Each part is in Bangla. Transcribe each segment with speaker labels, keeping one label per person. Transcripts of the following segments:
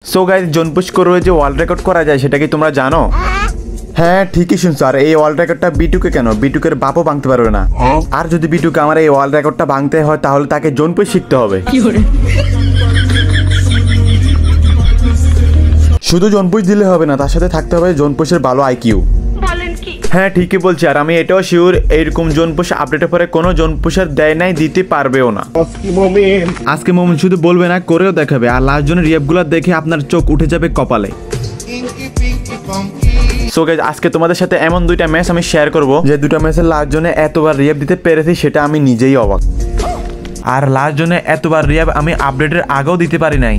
Speaker 1: সো গাইস জোন পুশ করে যে ওয়ার্ল্ড রেকর্ড করা যায় সেটা কি তোমরা জানো? হ্যাঁ ঠিকই শুনছো। আর এই ওয়ার্ল্ড রেকর্ডটা বিটুকে কেন, বিটুকের বাপও ভাঙতে পারবে না। আর যদি বিটুকে আমার এই ওয়ার্ল্ড রেকর্ডটা ভাঙতে হয় তাহলে তাকে জোন পুশ শিখতে হবে। শুধু জোন পুশ দিলে হবে না, তার সাথে থাকতে হবে জোন পুশের ভালো আইকিউ। হ্যাঁ ঠিকই বলছি। আর আমি এটাও শিওর এইরকম জোন পুশ আপডেটের পরে কোনো জোন পুশার দেয় নাই, দিতে পারবেও না। আজকে মোমেন্ট শুধু বলবে না, করেও দেখাবে। আর লাস্ট জনের রিয়াপগুলো দেখে আপনার চোখ উঠে যাবে কপালে। সো গাইস আজকে তোমাদের সাথে এমন দুইটা ম্যাচ আমি শেয়ার করব যে দুইটা ম্যাচের লাস্ট জনে এতবার রিয়াপ দিতে পেরেছি সেটা আমি নিজেই অবাক। আর লাস্ট জনে এতবার রিয়াপ আমি আপডেটের আগেও দিতে পারি নাই।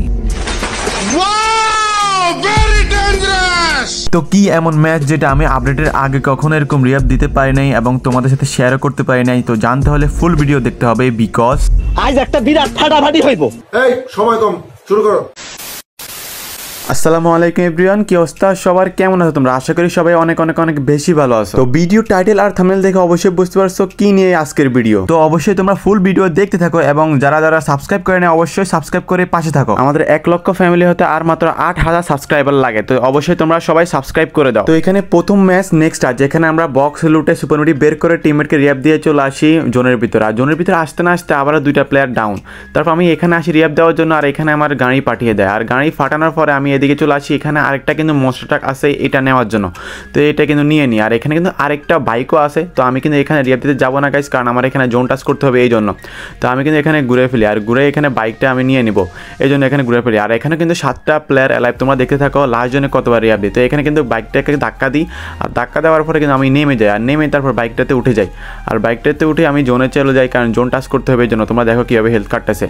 Speaker 1: তো কি এমন ম্যাচ যেটা আমি আপডেটের আগে কখনো এরকম রিয়াপ দিতে পারি নাই এবং তোমাদের সাথে শেয়ারও করতে পারি নাই? তো জানতে হলে ফুল ভিডিও দেখতে হবে, বিকজ
Speaker 2: আজ একটা বিরাট ফাটাফাটি হইব।
Speaker 3: এই সময় কম, শুরু করো।
Speaker 1: আসসালামু আলাইকুম এভরিওয়ান, কি অবস্থা সবার, কেমন আছো তোমরা? আশা করি সবাই অনেক অনেক অনেক বেশি ভালো আছো। তো ভিডিও টাইটেল আর থাম্বনেল দেখে অবশ্যই বুঝতে পারছো কি নিয়ে আজকের ভিডিও। তো অবশ্যই তোমরা ফুল ভিডিও দেখতে থাকো এবং যারা যারা সাবস্ক্রাইব করে না অবশ্যই সাবস্ক্রাইব করে পাশে থাকো। আমাদের 1 লক্ষ ফ্যামিলি হতে আর মাত্র 8000 সাবস্ক্রাইবার লাগে, তো অবশ্যই তোমরা সবাই সাবস্ক্রাইব করে দাও। তো এখানে প্রথম ম্যাচ নেক্সট আর যেখানে আমরা বক্স লুটে সুপারমিডি বের করে টিমমেটকে রিয়াপ দিয়ে চলে আসি জোনের ভিতরে। আর জোনের ভিতরে আসতে না আসতে আবার দুইটা প্লেয়ার ডাউন। তারপর আমি এখানে আসি রিয়াপ দেওয়ার জন্য, আর এখানে আমার গাড়ি পাঠিয়ে দেয়। আর গাড়ি ফাটানোর পরে আমি এদিকে চলে আসি, এখানে আরেকটা কিন্তু মনস্টার ট্রাক আছে এটা নেওয়ার জন্য, তো এটা কিন্তু নিয়ে নিই। আর এখানে কিন্তু আরেকটা বাইকও আছে, তো আমি কিন্তু এখানে রিয়াপ দিতে যাবো না গাইস, কারণ আমার এখানে জোন টাচ করতে হবে এই জন্য। তো আমি কিন্তু এখানে ঘুরে ফেলি, আর ঘুরে এখানে বাইকটা আমি নিয়ে নিব এই জন্য এখানে ঘুরে ফেলি। আর এখানে কিন্তু 7টা প্লেয়ার অ্যালাইভ, তোমরা দেখতে থাকো লাস্ট জনে কতবার রিয়াপ দিই। তো এখানে কিন্তু বাইকটাকে ধাক্কা দিই, আর ধাক্কা দেওয়ার পরে কিন্তু আমি নেমে যাই, আর নেমে তারপর বাইকটাতে উঠে যাই। আর বাইকটাতে উঠে আমি জোনে চলে যাই, কারণ জোন টাচ করতে হবে এই জন্য। তোমরা দেখো কীভাবে হেলথ কাটতেছে।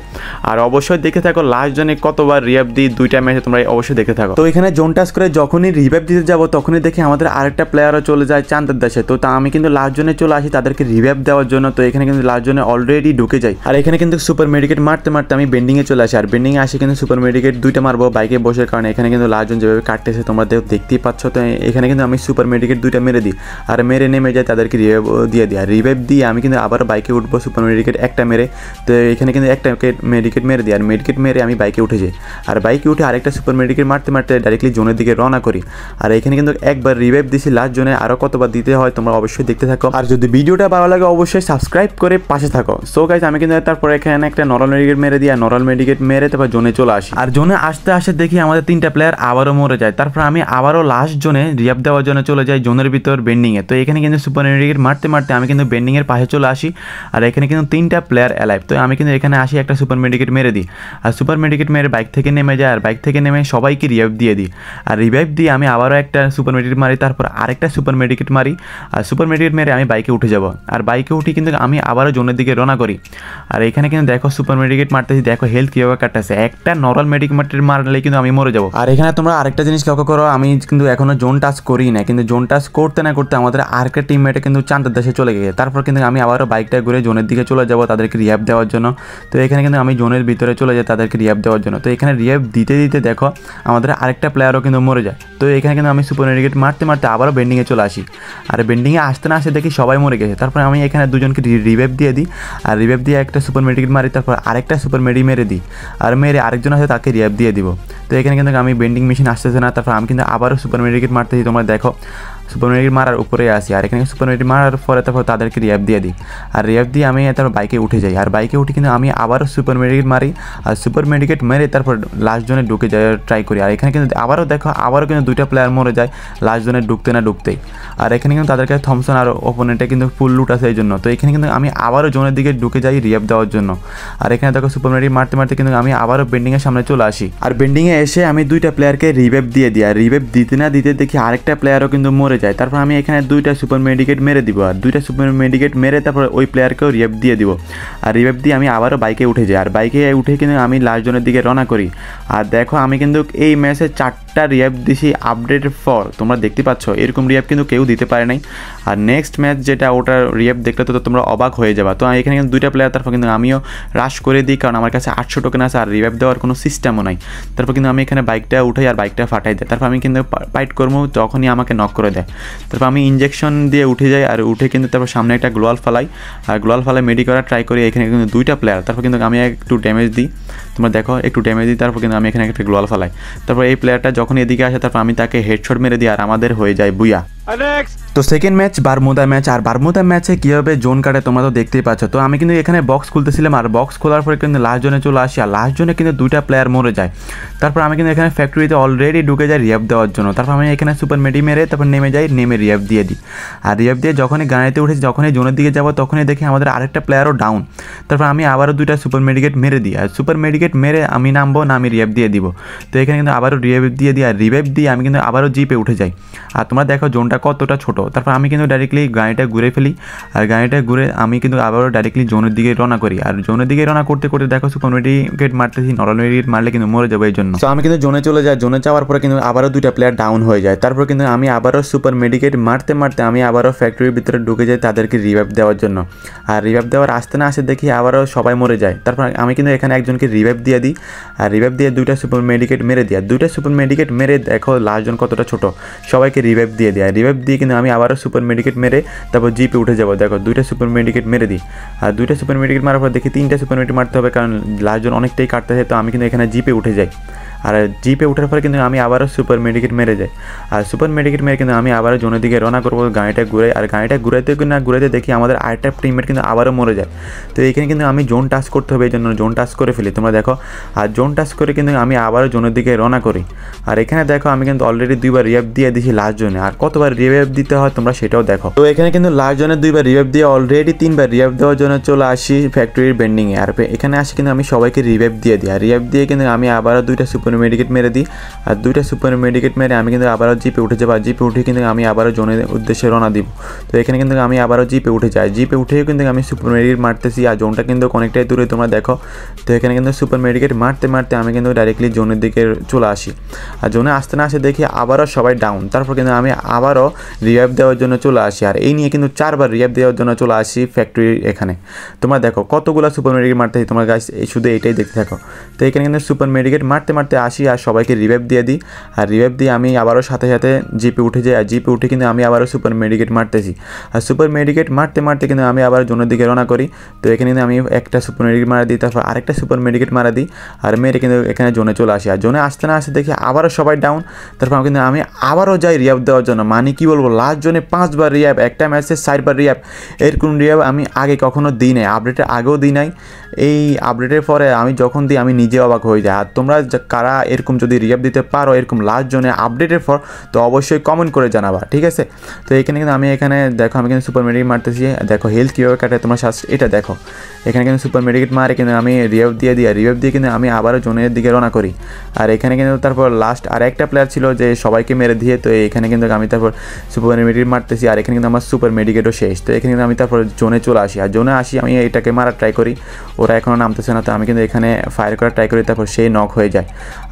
Speaker 1: আর অবশ্যই দেখে থাকো লাস্ট জনে কতবার রিয়াপ দিই, দুইটা ম্যাচে তোমরা অবশ্যই দেখে থাকো। তো এখানে জোন টাচ করে যখনই রিভাইভ দিতে যাবো তখনই দেখি আমাদের আরেকটা প্লেয়ারও চলে যায় চাঁদের দেশে। তো আমি কিন্তু লাস্ট জনে চলে আসি তাদেরকে রিভাইভ দেওয়ার জন্য। তো এখানে কিন্তু লাস্ট জনে অলরেডি ঢুকে যাই, আর এখানে কিন্তু সুপার মেডিকেট মারতে মারতে আমি বেন্ডিংয়ে চলে আসি। আর বেন্ডিংয়ে আসি কিন্তু সুপার মেডিকেট দুইটা মারবো বাইকে বসে, কারণ এখানে কিন্তু লাস্ট জন যেভাবে কাটতেছে তোমরা দেখতেই পাচ্ছ। তো এখানে কিন্তু আমি সুপার মেডিকেট দুইটা মেরে দিই, আর মেরে নেমে যাই তাদেরকে রিভাইভ দিয়ে দিই। আর রিভাইভ দিয়ে আমি কিন্তু আবার বাইকে উঠবো সুপার মেডিকেট একটা মেরে। তো এখানে কিন্তু একটা মেডিকেট মেরে দিই, আর মেডিকেট মেরে আমি বাইকে উঠে যাই। আর বাইকে উঠে আরেকটা সুপার মেডিকেট মারতে মারতে ডাইরেক্টলি জোনের দিকে রওনা করি। আর এখানে কিন্তু একবার রিভাইভ দিছি লাস্ট জোনে, আরও কতবার দিতে হয় তোমরা অবশ্যই দেখতে থাকো। আর যদি ভিডিওটা ভালো লাগে অবশ্যই সাবস্ক্রাইব করে পাশে থাকো। সো গাইস আমি কিন্তু তারপরে এখানে একটা নরমাল মেডিকেট মেরে দিই, আর নরমাল মেডিকেট মেরে তারপর জোনে চলে আসি। আর জোনে আসতে আসতে দেখি আমাদের 3টা প্লেয়ার আবারও মরে যায়। তারপর আমি আবারও লাস্ট জোনে রিয়াপ দেওয়ার জন্য চলে যাই জোনের ভিতর বেন্ডিংয়ে। তো এখানে কিন্তু সুপার মেডিকেট মারতে মারতে আমি কিন্তু বেন্ডিংয়ের পাশে চলে আসি। আর এখানে কিন্তু 3টা প্লেয়ার অ্যালাইভ। তো আমি কিন্তু এখানে আসি একটা সুপার মেডিকেট মেরে দিই, আর সুপার মেডিকেট মেরে বাইক থেকে নেমে যায়। আর বাইক থেকে নেমে সবাইকে রিভাইভ দিয়ে দিই। আর রিভাইভ দিয়ে আমি আবারও একটা সুপার মেডিকেট মারি, তারপর আরেকটা সুপার মেডিকেট মারি। আর সুপার মেডিকেট মেরে আমি বাইকে উঠে যাব। আর বাইকে উঠি কিন্তু আমি আবারও জোনের দিকে রওনা করি। আর এখানে কিন্তু দেখো সুপার মেডিকেট মারতেছি, দেখো হেলথ কীভাবে কাটতেছে। একটা নর্মাল মেডিকেট মারলে কিন্তু আমি মরে যাবো। আর এখানে তোমরা আরেকটা জিনিস লক্ষ্য করো, আমি কিন্তু এখনো জোন টাচ করি না, কিন্তু জোন টাচ করতে না করতে আমাদের আরেকটা টিমমেটে কিন্তু চাঁদের দেশে চলে গেছে। তারপর কিন্তু আমি আবারও বাইকটা ঘুরে জোনের দিকে চলে যাব তাদেরকে রিয়াপ দেওয়ার জন্য। তো এখানে কিন্তু আমি জোনের ভিতরে চলে যাই তাদেরকে রিয়াপ দেওয়ার জন্য। তো এখানে রিয়াপ দিতে দিতে দেখো আমাদের আরেকটা প্লেয়ারও কিন্তু মরে যায়। তো এখানে কিন্তু আমি সুপার মেডিকেট মারতে মারতে আবারও বেন্ডিংয়ে চলে আসি। আর বেন্ডিংয়ে আসতে না আসতে দেখি সবাই মরে গেছে। তারপর আমি এখানে দুজনকে রিভাইভ দিয়ে দিই, আর রিভাইভ দিয়ে একটা সুপার মেডিকেট মারি, তারপর আরেকটা সুপার মেডি মেরে দিই। আর মেরে আরেকজন আছে তাকে রিভাইভ দিয়ে দিব। তো এখানে কিন্তু আমি বেন্ডিং মেশিন আসতেছে না, তারপর আমি কিন্তু আবারও সুপার মেডিকেট মারতেছি। তোমরা দেখো সুপার মেডিকেট মারার উপরে আসি, আর এখানে সুপার মেডিকেট মারার পরে তারপর তাদেরকে রিভাইভ দিয়ে দিই। আর রিভাইভ দিয়ে আমি তারপর বাইকে উঠে যাই। আর বাইকে উঠে কিন্তু আমি আবারও সুপার মেডিকেট মারি, আর সুপার মেডিকেট মেরে তারপর লাস্ট জোনে ঢুকে যাওয়ার ট্রাই করি। আর এখানে কিন্তু আবারও দেখো আবারও কিন্তু 2টা প্লেয়ার মরে যায় লাস্ট জোনে ঢুকতে না ঢুকতেই। আর এখানে কিন্তু তাদের কাছে থমসন আর ওপোনেন্টে কিন্তু ফুল লুট আছে এই জন্য। তো এখানে কিন্তু আমি আবারও জোনের দিকে ঢুকে যাই রিভাইভ দেওয়ার জন্য। আর এখানে দেখো সুপার মেডিকেট মারতে মারতে কিন্তু আমি আবারও বেন্ডিংয়ের সামনে চলে আসি। আর বেন্ডিংয়ে এসে আমি 2টা প্লেয়ারকে রিভাইভ দিয়ে দিই। আর রিভাইভ দিতে না দিতে দেখি আরেকটা প্লেয়ারও কিন্তু মরে যায়। তারপর আমি এখানে 2টা সুপার মেডিকেট মেরে দিব, আর 2টা সুপার মেডিকেট মেরে তারপর ওই প্লেয়ারকেও রিভাইভ দিয়ে দিব। আর রিভাইভ দিয়ে আমি আবারও বাইকে উঠে যাই। আর বাইকে উঠে কিন্তু আমি লাস্ট জোনের দিকে রওনা করি। আর দেখো আমি কিন্তু এই ম্যাচে 4টা রিভাইভ দিছি আপডেটের পর, তোমরা দেখতে পাচ্ছ এরকম রিভাইভ কিন্তু কেউ দিতে পারে নাই। আর নেক্সট ম্যাচ যেটা ওটার রিভাইভ দেখলে তো তোমরা অবাক হয়ে যাবা। তো এখানে কিন্তু 2টা প্লেয়ার, তারপর কিন্তু আমিও রাশ করে দিই, কারণ আমার কাছে 800 টোকেন আছে আর রিভাইভ দেওয়ার কোনো সিস্টেমও নাই। তারপর কিন্তু আমি এখানে বাইকটা উঠাই আর বাইকটা ফাটাই দেয়। তারপর আমি কিন্তু ফাইট করবো, তখনই আমাকে নক করে দেয়। তারপর আমি ইঞ্জেকশন দিয়ে উঠে যাই, আর উঠে কিন্তু তারপর সামনে একটা গ্লোয়াল ফালাই, আর গ্লোয়াল ফালাই মেডি করার ট্রাই করি। এখানে কিন্তু 2টা প্লেয়ার, তারপর কিন্তু আমি একটু ড্যামেজ দিই, তোমরা দেখো একটু ড্যামেজ দিই, তারপর কিন্তু আমি এখানে একটা গ্লোয়াল ফালাই। তারপর এই প্লেয়ারটা যখন এদিকে আসে তারপর আমি তাকে হেডশট মেরে দিই, আর আমাদের হয়ে যায় বুয়া। তো সেকেন্ড ম্যাচ বারমুদা ম্যাচ, আর বারমুদা ম্যাচে কীভাবে জোন কাটে তোমরা তো দেখতেই পাচ্ছ। তো আমি কিন্তু এখানে বক্স খুলতেছিলাম, আর বক্স খোলার পরে কিন্তু লাস্ট জোনে চলে আসি, আর লাস্ট জোনে কিন্তু 2টা প্লেয়ার মরে যায়। তারপর আমি কিন্তু এখানে ফ্যাক্টরিতে অলরেডি ঢুকে যাই রিয়াব দেওয়ার জন্য। তারপর আমি এখানে সুপার মেডি মেরে তারপর নেমে যাই, নেমে রিয়াব দিয়ে দিই। আর রিয়াব দিয়ে যখনই গাড়িতে উঠেছি, যখনই জোনের দিকে যাবো তখনই দেখি আমাদের আরেকটা প্লেয়ারও ডাউন। তারপর আমি আবারও 2টা সুপার মেডিকেট মেরে দিই, আর সুপার মেডিকেট মেরে আমি নামবো না, আমি রিয়াব দিয়ে দিব। তো এখানে কিন্তু আবারও রিয়াব দিয়ে দিই, আর রিভাইভ দিয়ে আমি কিন্তু আবারও জিপে উঠে যাই। আর তোমরা দেখো জোনটা কতটা ছোট। তারপর আমি কিন্তু ডাইরেক্টলি গাড়িটা ঘুরে ফেলি, আর গাড়িটা ঘুরে আমি কিন্তু আবারও ডাইরেক্টলি জোনের দিকে রওনা করি। আর জোনের দিকে রওনা করতে করতে দেখো সুপার মেডিকেট মারতেছি, নর্মাল মেডিকেট মারলে কিন্তু মরে যাবো এই জন্য। তো আমি কিন্তু জোনে চলে যাই, জোনে যাওয়ার পরে কিন্তু আবারও 2টা প্লেয়ার ডাউন হয়ে যায়। তারপর কিন্তু আমি আবারও সুপার মেডিকেট মারতে মারতে আমি আবারও ফ্যাক্টরির ভিতরে ঢুকে যাই তাদেরকে রিভাইভ দেওয়ার জন্য। আর রিভাইভ দেওয়ার আসতে না আসে দেখি আবারও সবাই মরে যায়। তারপর আমি কিন্তু এখানে একজনকে রিভাইভ দিয়ে দিই, আর রিভাইভ দিয়ে 2টা সুপার মেডিকেট মেরে দিই। আর 2টা সুপার মেডিকেট মেরে দেখো লাস্ট জন কতটা ছোট, সবাইকে রিভাইভ দিয়ে দিই। আর রিভাইভ দিয়ে কিন্তু আমি আবারও সুপার মেডিকেট মেরে তারপর জিপে উঠে যাবো। দেখো 2টা সুপার মেডিকেট মেরে দিই, আর 2টা সুপার মেডিকেট মারার পর দেখি 3টা সুপার মেডিকেট মারতে হবে, কারণ লাস্ট জন অনেকটাই কাটতেছে। তো আমি কিন্তু এখানে জিপে উঠে যাই, আর জিপে ওঠার পরে কিন্তু আমি আবারও সুপার মেডিকেট মেরে যাই। আর সুপার মেডিকেট মেরে কিন্তু আমি আবারও জোনের দিকে রওনা করবো, গাড়িটা ঘুরে। আর গাড়িটা ঘুরাইতে দেখি আমাদের আরেকটা টিমমেট কিন্তু আবারও মরে যায়। তো এইখানে কিন্তু আমি জোন টাচ করতে হবে, এই জন্য জোন টাচ করে ফেলি, তোমরা দেখো। আর জোন টাচ করে কিন্তু আমি আবারও জোনের দিকে রওনা করি। আর এখানে দেখো আমি কিন্তু অলরেডি 2বার রিভাইভ দিয়ে দিয়েছি লাস্ট জোনে। আর কতবার রিভাইভ দিতে হয় তোমরা সেটাও দেখো। তো এখানে কিন্তু লাস্ট জোনে 2বার রিভাইভ দিয়ে অলরেডি 3বার রিভাইভ দেওয়ার জন্য চলে আসি ফ্যাক্টরির বেন্ডিংয়ে। আর এখানে আসি কিন্তু আমি সবাইকে রিভাইভ দিয়ে দিই। আর রিভাইভ দিয়ে কিন্তু আমি আবারও 2টা সুপার মেডিকেট মেরে দিই। আর 2টা সুপার মেডিকেট মেরে আমি কিন্তু আবারও জিপে উঠে যাবো। আর জিপে উঠে কিন্তু আমি আবারও জোনের উদ্দেশ্যে রওনা দিব। তো এখানে কিন্তু আমি আবারও জিপে উঠে যাই, জিপে উঠেও কিন্তু আমি সুপার মেডিকেট মারতেছি। আর জোনটা কিন্তু অনেকটাই দূরে তোমরা দেখো। তো এখানে কিন্তু সুপার মেডিকেট মারতে মারতে আমি কিন্তু ডাইরেক্টলি জোনের দিকে চলে আসি। আর জোনে আসতে না আসে দেখি আবারও সবাই ডাউন। তারপর কিন্তু আমি আবারও রিভাইভ দেওয়ার জন্য চলে আসি। আর এই নিয়ে কিন্তু 4বার রিভাইভ দেওয়ার জন্য চলে আসি ফ্যাক্টরির এখানে। তোমরা দেখো কতগুলো সুপার মেডিকেট মারতেছি, তোমার গাছ শুধু এইটাই দেখতে থাকো। তো এখানে কিন্তু সুপার মেডিকেট মারতে মারতে আসি, আর সবাইকে রিভাইভ দিয়ে দিই। আর রিভাইভ দিয়ে আমি আবারও সাথে সাথে জিপে উঠে যাই। আর জিপে উঠে কিন্তু আমি আবারও সুপার মেডিকেট মারতেছি। আর সুপার মেডিকেট মারতে মারতে কিন্তু আমি আবার জোনের দিকে রওনা করি। তো এখানে কিন্তু আমি একটা সুপার মেডিকেট মারা দিই, তারপর আরেকটা সুপার মেডিকেট মারা দিই, আর মেরে কিন্তু এখানে জোনে চলে আসি। আর জোনে আসতে না আসতে দেখি আবারও সবাই ডাউন। তারপর কিন্তু আমি আবারও যাই রিভাইভ দেওয়ার জন্য। মানে কি বলবো, লাস্ট জোনে 5বার রিভাইভ, একটা ম্যাচে 4বার রিভাইভ। এরকম রিভাইভ আমি আগে কখনো দিই নাই, আপডেটের আগেও দিই নাই। এই আপডেটের পরে আমি যখন দিই আমি নিজে অবাক হয়ে যাই। আর তোমরা কারা এরকম যদি রিভাইভ দিতে পারো এরকম লাস্ট জোনে আপডেটের পর, তো অবশ্যই কমেন্ট করে জানাবা, ঠিক আছে। তো এখানে কিন্তু আমি এখানে দেখো আমি কিন্তু সুপার মেডিকেট মারতেছি। দেখো হেলথ কীভাবে কাটে তোমরা এটা দেখো। এখানে কিন্তু সুপার মেডিকেট মারে কিন্তু আমি রিভাইভ দিয়ে দিই। রিভাইভ দিয়ে কিন্তু আমি আবারও জোনের দিকে রওনা করি। আর এখানে কিন্তু তারপর লাস্ট আর একটা প্লেয়ার ছিল যে সবাইকে মেরে দিয়ে। তো এখানে কিন্তু আমি তারপর সুপার মেডিকেট মারতেছি। আর এখানে কিন্তু আমার সুপার মেডিকেটও শেষ। তো এখানে কিন্তু আমি তারপর জোনে চলে আসি। আর জোনে আসি আমি এটাকে মারার ট্রাই করি, ওরা এখনও নামতেছে না। তো আমি কিন্তু এখানে ফায়ার করার ট্রাই করি, তারপর সেই নক হয়ে যায়।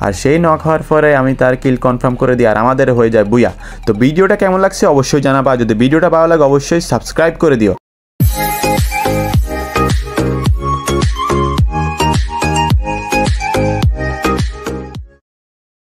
Speaker 1: আর সেই নক হওয়ার পরে আমি তার কিল কনফার্ম করে দিই, আর আমাদের হয়ে যায় বুয়া। তো ভিডিওটা কেমন লাগছে অবশ্যই জানাবা। যদি ভিডিওটা ভালো লাগে অবশ্যই সাবস্ক্রাইব করে দিও।